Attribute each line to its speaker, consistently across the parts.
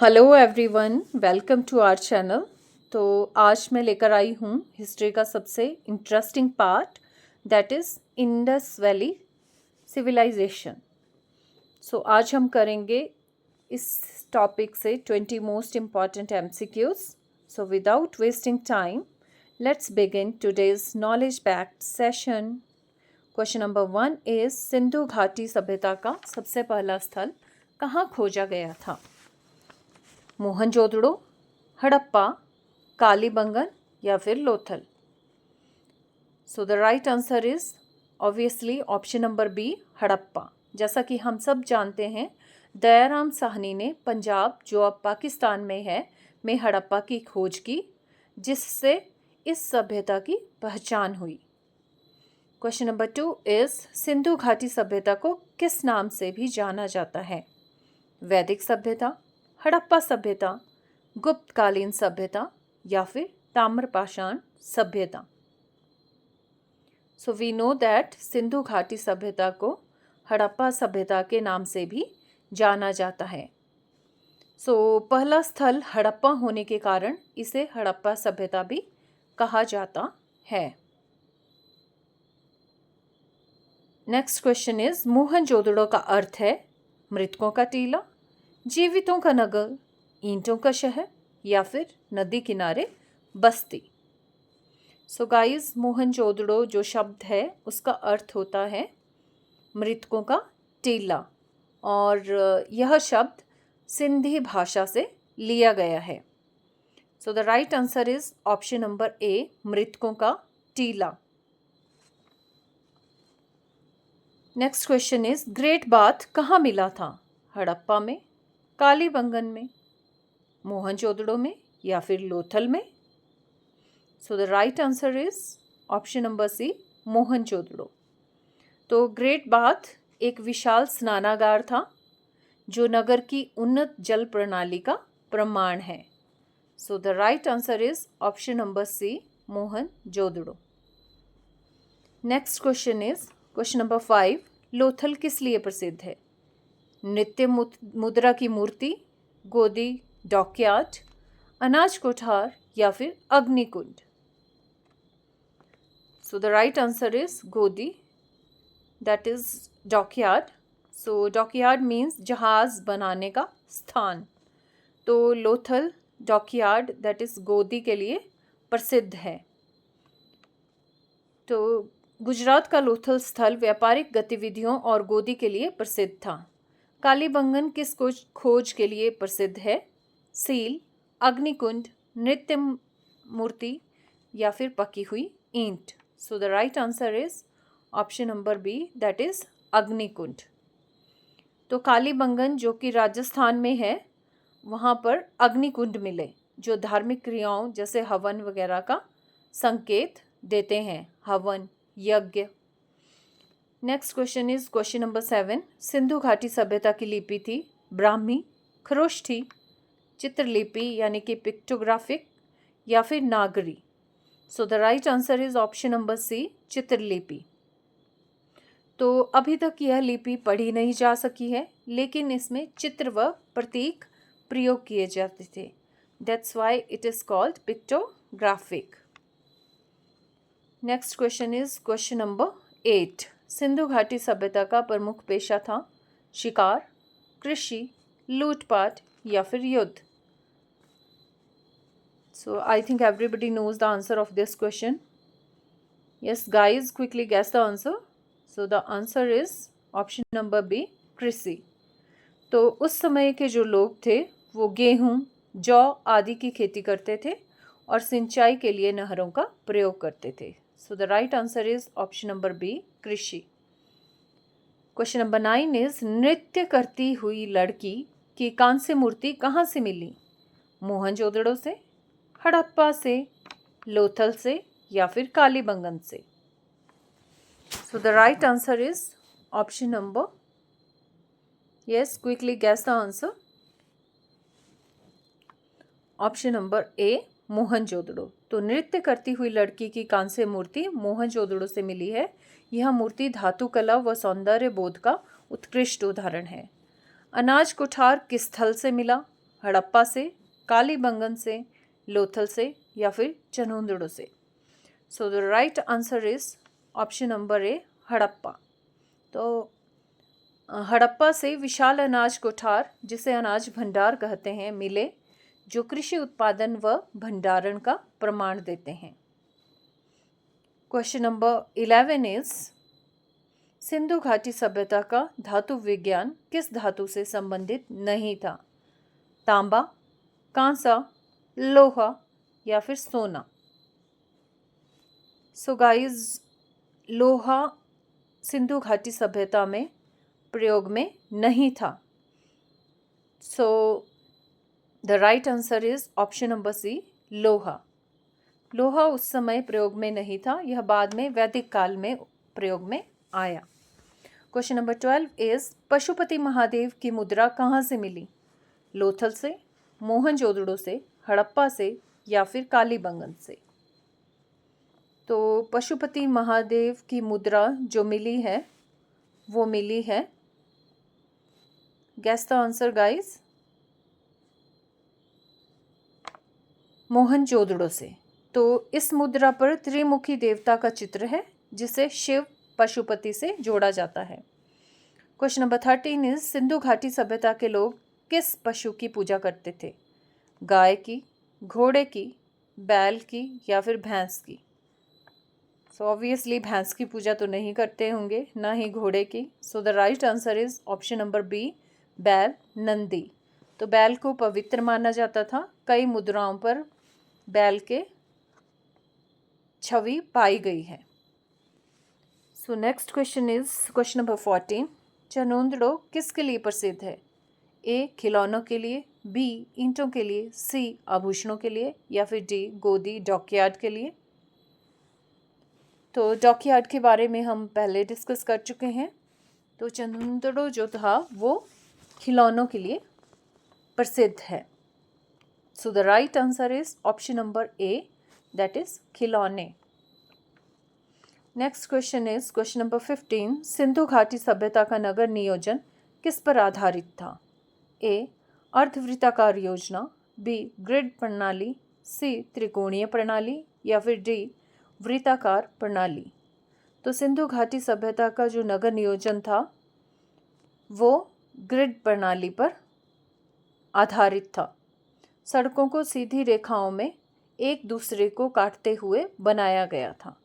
Speaker 1: Hello everyone, welcome to our channel. तो आज मैं लेकर आई हूँ हिस्ट्री का सबसे interesting part, that is Indus valley civilisation. So आज हम करेंगे इस टॉपिक से 20 most important MCQs. So without wasting time, let's begin today's knowledge packed session. Question number 1 इज सिंधु घाटी सभ्यता का सबसे पहला स्थल कहाँ खोजा गया था? मोहनजोदड़ो, हड़प्पा, कालीबंगन या फिर Lothal. So the right answer is obviously option number B, Harappa. जैसा कि हम सब जानते हैं, दयाराम साहनी ने पंजाब, जो अब पाकिस्तान में है, में हड़प्पा की खोज की, जिससे इस सभ्यता की पहचान हुई। क्वेश्चन नंबर 2 इज सिंधु घाटी सभ्यता को किस नाम से भी जाना जाता है? वैदिक सभ्यता, हड़प्पा सभ्यता, गुप्तकालीन सभ्यता या फिर ताम्रपाषाण सभ्यता। सो वी नो दैट सिंधु घाटी सभ्यता को हड़प्पा सभ्यता के नाम से भी जाना जाता है। सो पहला स्थल हड़प्पा होने के कारण इसे हड़प्पा सभ्यता भी कहा जाता है। नेक्स्ट क्वेश्चन इज मोहनजोदड़ो का अर्थ है मृतकों का टीला, जीवितों का नगर, ईंटों का शहर या फिर नदी किनारे बस्ती। सो गाइस, मोहनजोदड़ो जो शब्द है उसका अर्थ होता है मृतकों का टीला, और यह शब्द सिंधी भाषा से लिया गया है। So the right answer is option number ए, मृतकों का टीला। Next question is great bath कहाँ मिला था? हड़प्पा में, कालीबंगन में, मोहनजोदड़ो में या फिर लोथल में? So the right answer is option number C, Mohenjodaro. तो ग्रेट बाथ एक विशाल स्नानागार था जो नगर की उन्नत जल प्रणाली का प्रमाण है। So the right answer is option number C, Mohenjodaro. Next question is question number 5, Lothal किस लिए प्रसिद्ध है? नृत्य मुद्रा की मूर्ति, गोदी डॉकयार्ड, अनाज कोठार या फिर अग्निकुंड? So the right answer is गोदी, that is dockyard. So dockyard means जहाज बनाने का स्थान। तो लोथल डॉकयार्ड, दैट इज गोदी, के लिए प्रसिद्ध है। तो गुजरात का लोथल स्थल व्यापारिक गतिविधियों और गोदी के लिए प्रसिद्ध था। कालीबंगन किस खोज के लिए प्रसिद्ध है? सील, अग्निकुंड, नृत्य मूर्ति या फिर पकी हुई ईंट? So the right answer is option number B, that is अग्निकुंड। तो कालीबंगन जो कि राजस्थान में है, वहाँ पर अग्निकुंड मिले जो धार्मिक क्रियाओं जैसे हवन वगैरह का संकेत देते हैं, हवन, यज्ञ। Next question is question number 7, Sindhu घाटी सभ्यता की लिपि थी ब्राह्मी, खरोष्ठी, चित्रलिपि यानी कि पिक्टोग्राफिक या फिर Nagari? So the right answer is option number C, चित्रलिपि। तो अभी तक यह लिपि पढ़ी नहीं जा सकी है, लेकिन इसमें चित्र व प्रतीक प्रयोग किए जाते थे, that's why it is called pictographic. Next question is question number 8, Sindhu घाटी सभ्यता का प्रमुख पेशा था शिकार, कृषि, लूटपाट या फिर युद्ध? So I think everybody knows the answer of this question. Yes guys, quickly guess the answer. So the answer is option number B, कृषि। तो उस समय के जो लोग थे वो गेहूँ, जौ आदि की खेती करते थे और सिंचाई के लिए नहरों का प्रयोग करते थे। So the right answer is option number B, कृषि। क्वेश्चन नंबर 9 इज नृत्य करती हुई लड़की की कांस्य मूर्ति कहाँ से मिली? मोहनजोदड़ो से, हड़प्पा से, लोथल से या फिर कालीबंगन से? So the right answer is option number, yes, quickly guess the answer, option number A, Mohenjodaro. तो नृत्य करती हुई लड़की की कांस्य मूर्ति मोहनजोदड़ो से मिली है। यह मूर्ति धातु कला व सौंदर्य बोध का उत्कृष्ट उदाहरण है। अनाज कोठार किस स्थल से मिला? हड़प्पा से, कालीबंगन से, लोथल से या फिर चनूंदड़ो से? So the right answer is option number ए, हड़प्पा। तो हड़प्पा से विशाल अनाज कोठार, जिसे अनाज भंडार कहते हैं, मिले, जो कृषि उत्पादन व भंडारण का प्रमाण देते हैं। क्वेश्चन नंबर 11 इज, सिंधु घाटी सभ्यता का धातु विज्ञान किस धातु से संबंधित नहीं था? तांबा, कांसा, लोहा या फिर सोना? सो गाइस, लोहा सिंधु घाटी सभ्यता में प्रयोग में नहीं था। So the right answer is option number C, लोहा। लोहा उस समय प्रयोग में नहीं था, यह बाद में वैदिक काल में प्रयोग में आया। Question number 12 is, Pashupati Mahadev की मुद्रा कहाँ से मिली? लोथल से, मोहनजोदड़ो से, हड़प्पा से या फिर कालीबंगन से? तो पशुपति महादेव की मुद्रा जो मिली है वो मिली है, gas the answer guys, Mohenjodaro से। तो इस मुद्रा पर त्रिमुखी देवता का चित्र है, जिसे शिव पशुपति से जोड़ा जाता है। क्वेश्चन नंबर 13 इज, सिंधु घाटी सभ्यता के लोग किस पशु की पूजा करते थे? गाय की, घोड़े की, बैल की या फिर भैंस की? सो ऑब्वियसली भैंस की पूजा तो नहीं करते होंगे, ना ही घोड़े की। So the right answer is option number B, बैल, नंदी। तो बैल को पवित्र माना जाता था, कई मुद्राओं पर बैल के छवि पाई गई है। So next question is question number 14, चनोंदड़ो किसके लिए प्रसिद्ध है? ए, खिलौनों के लिए, बी, ईंटों के लिए, सी, आभूषणों के लिए या फिर डी, गोदी डॉकयार्ड के लिए? तो डॉकयार्ड के बारे में हम पहले डिस्कस कर चुके हैं। तो चनोंदड़ो जो था वो खिलौनों के लिए प्रसिद्ध है। So the right answer is option number A, that is खिलौने। Next question is question number 15, Sindhu घाटी सभ्यता का नगर नियोजन किस पर आधारित था? ए, अर्धवृत्ताकार योजना, बी, ग्रिड प्रणाली, सी, त्रिकोणीय प्रणाली या फिर डी, वृत्ताकार प्रणाली? तो सिंधु घाटी सभ्यता का जो नगर नियोजन था वो ग्रिड प्रणाली पर आधारित था। सड़कों को सीधी रेखाओं में एक दूसरे को काटते हुए बनाया गया था।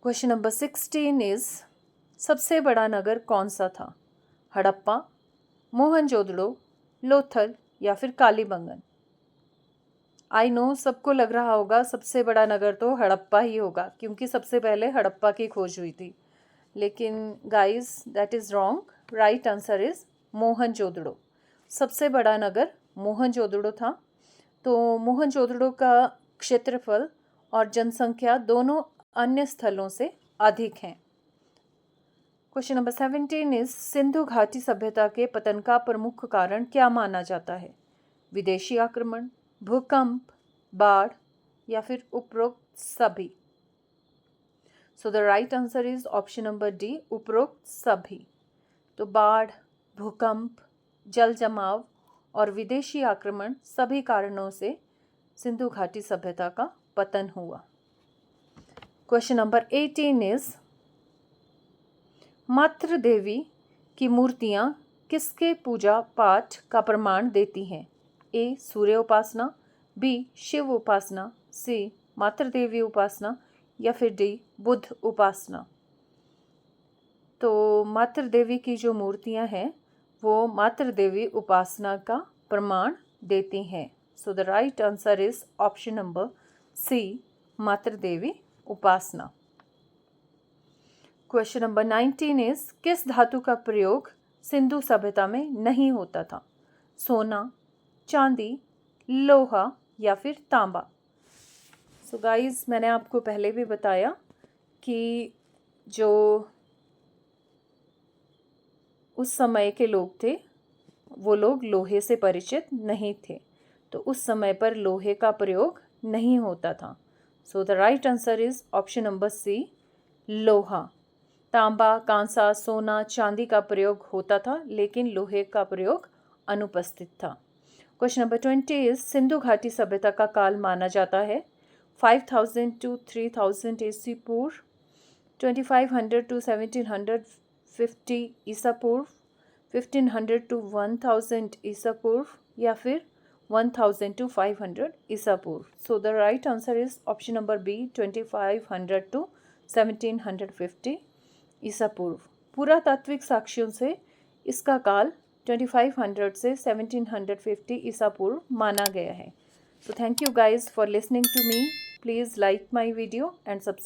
Speaker 1: क्वेश्चन नंबर 16 इज, सबसे बड़ा नगर कौन सा था? हड़प्पा, मोहनजोदड़ो, लोथल या फिर कालीबंगन? आई नो सबको लग रहा होगा सबसे बड़ा नगर तो हड़प्पा ही होगा, क्योंकि सबसे पहले हड़प्पा की खोज हुई थी। लेकिन guys that is wrong. Right answer is Mohenjodaro. सबसे बड़ा नगर मोहनजोदड़ो था। तो मोहनजोदड़ो का क्षेत्रफल और जनसंख्या दोनों अन्य स्थलों से अधिक हैं। क्वेश्चन नंबर 17 इज, सिंधु घाटी सभ्यता के पतन का प्रमुख कारण क्या माना जाता है? विदेशी आक्रमण, भूकंप, बाढ़ या फिर उपरोक्त सभी? सो the right answer is option number D, उपरोक्त सभी। तो बाढ़, भूकंप, जल जमाव और विदेशी आक्रमण सभी कारणों से सिंधु घाटी सभ्यता का पतन हुआ। क्वेश्चन नंबर 18 इज, मातृ देवी की मूर्तियां किसके पूजा पाठ का प्रमाण देती हैं? ए, सूर्य उपासना, बी, शिव उपासना, सी, मातृ देवी उपासना या फिर डी, बुद्ध उपासना? तो मातृ देवी की जो मूर्तियां हैं वो मातृ देवी उपासना का प्रमाण देती हैं। So the right answer is option number C, मातृ देवी उपासना। क्वेश्चन नंबर 19 इज, किस धातु का प्रयोग सिंधु सभ्यता में नहीं होता था? सोना, चांदी, लोहा या फिर तांबा? सो गाइस, मैंने आपको पहले भी बताया कि जो उस समय के लोग थे वो लोग लोहे से परिचित नहीं थे, तो उस समय पर लोहे का प्रयोग नहीं होता था। So the right answer is option number C, लोहा। तांबा, कांसा, सोना, चांदी का प्रयोग होता था, लेकिन लोहे का प्रयोग अनुपस्थित था। क्वेश्चन नंबर 20 इज सिंधु घाटी सभ्यता का काल माना जाता है 5000 to 3000 ईसा पूर्व, 2500 to 1750 ईसा पूर्व, 1500 to 1000 ईसा पूर्व या फिर 1000 to 500 ईसा पूर्व। So the right answer is option number B 2500 to 1750 ईसा पूर्व। पुरातात्विक साक्ष्यों से इसका काल 2500 से 1750 ईसा पूर्व माना गया है। So thank you guys for listening to me. Please like my video and subscribe.